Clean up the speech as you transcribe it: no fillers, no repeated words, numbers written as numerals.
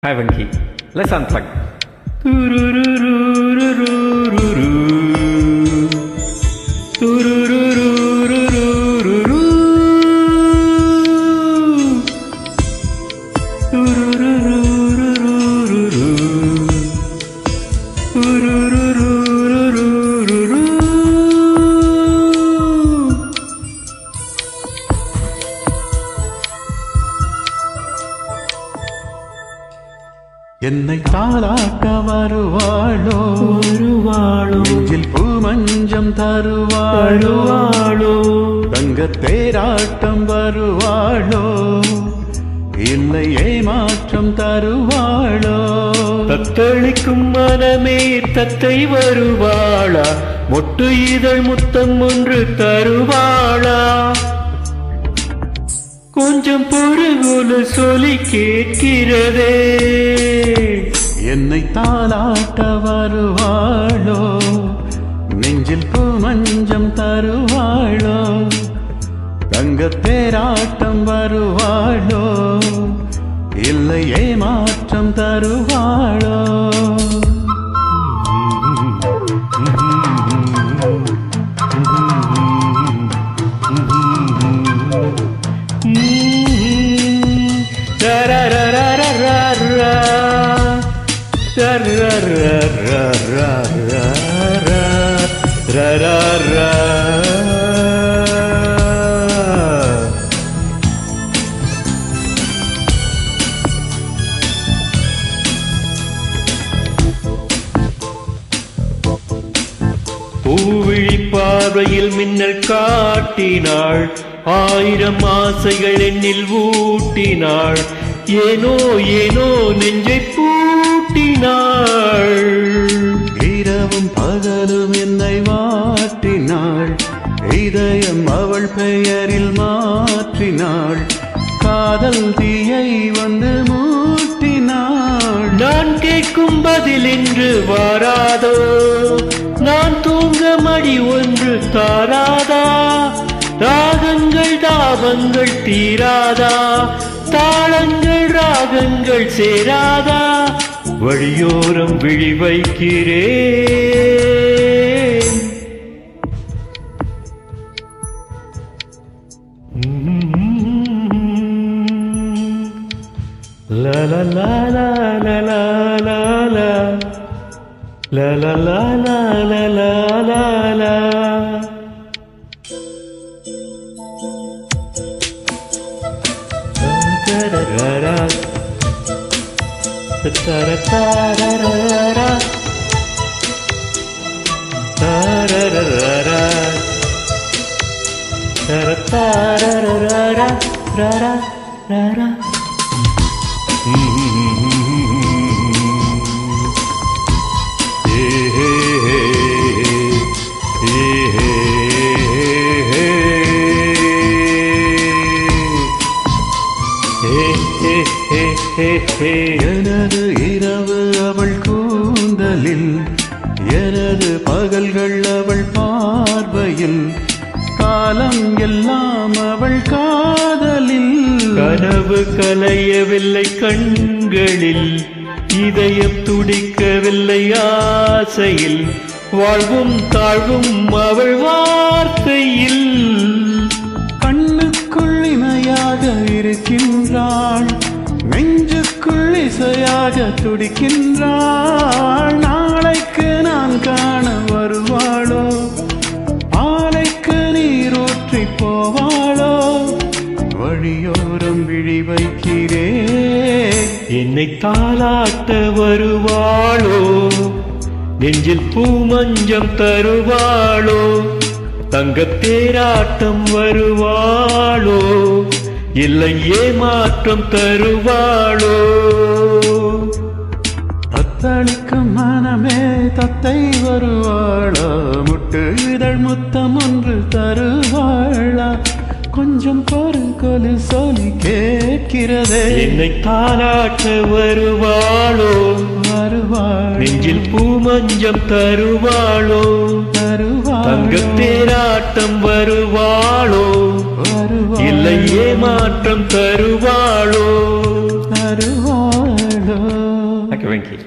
Hi Venki, let's unplug. என்னை தாளாட்ட வருவாளோ நெஞ்சில் பூமஞ்சம் தருவாளோ தங்கத் தேராட்டம் வருவாளோ இல்லை ஏமாற்றம் தருவாளோ தத்தளிக்கும் மனமே தத்தை வருவாளா மொட்டு இதழ் முத்தம் ஒன்று தருவாளா கொஞ்சம் பொறுகுல சொல்லி கேட்கிறதே என்னை தாளாட்ட வருவாளோ நெஞ்சில் பூமஞ்சம் தருவாளோ தங்கத் தேராட்டம் வருவாளோ இல்லை ஏமாற்றம் தருவாளோ பூவிழி பார்வையில் மின்னல் காட்டினாள் ஆயிரம் ஆசைகள் என்னில் ஊட்டினாள் ஏனோ ஏனோ நெஞ்சை பூட்டினாள் இரவும் பகலும் என்னை வாட்டினாள் இதயம் அவள் பெயரில் மாற்றினாள் காதல் தீயை வந்து மூட்டினாள் நான் கேட்கும் பதில் என்று வாராதோ நான் தூங்க மடி ஒன்று தாராதா ராகங்கள் தாபங்கள் தீராதா தாளங்கள் ராகங்கள் சேராதா வழியோரம் விழி வைக்கிறேன் la la la la la la la la la la la la la la la la ta-ra-ra-ra ta-ra-ra-ra-ra ta-ra-ra-ra-ra ta-ra-ra-ra-ra ra-ra-ra-ra எனது இரவு அவள் கூந்தலில் எனது பகல்கள் அவள் பார்வையில் காலம் எல்லாம் அவள் காதலில் கனவு கலையவில்லை கண்களில் இதயம் துடிக்கவில்லை ஆசையில் வாழ்வும் தாழ்வும் அவள் வார்த்தையில் கண்ணுக்குள் இணையாக இருக்கின்றாள் நெஞ்சுக்குள் இசையாக துடிக்கின்றாள் நாளைக்கு நான் காண வருவாளோ ஆலைக்கு நீரூற்றி போவாளோ வழியோரம் விழி வைக்கிறேன் என்னை தாளாட்ட வருவாளோ நெஞ்சில் பூமஞ்சம் தருவாளோ தங்கத் தேராட்டம் வருவாளோ இல்லை ஏமாற்றம் தருவாளோ தத்தளிக்கும் மனமே தத்தை வருவாளா முட்டு இதழ் முத்தம் ஒன்று தருவாளா கொஞ்சம் பொறுக்கொலு சொல்லி கேட்கிறதே என்னை தாளாட்ட வருவாளோ வருவாள் நெஞ்சில் பூமஞ்சம் தருவாளோ தங்கத்தேராட்டம் வருவாளோ இல்லை ஏமாற்றம் தருவாளோ Thank you, Rinky.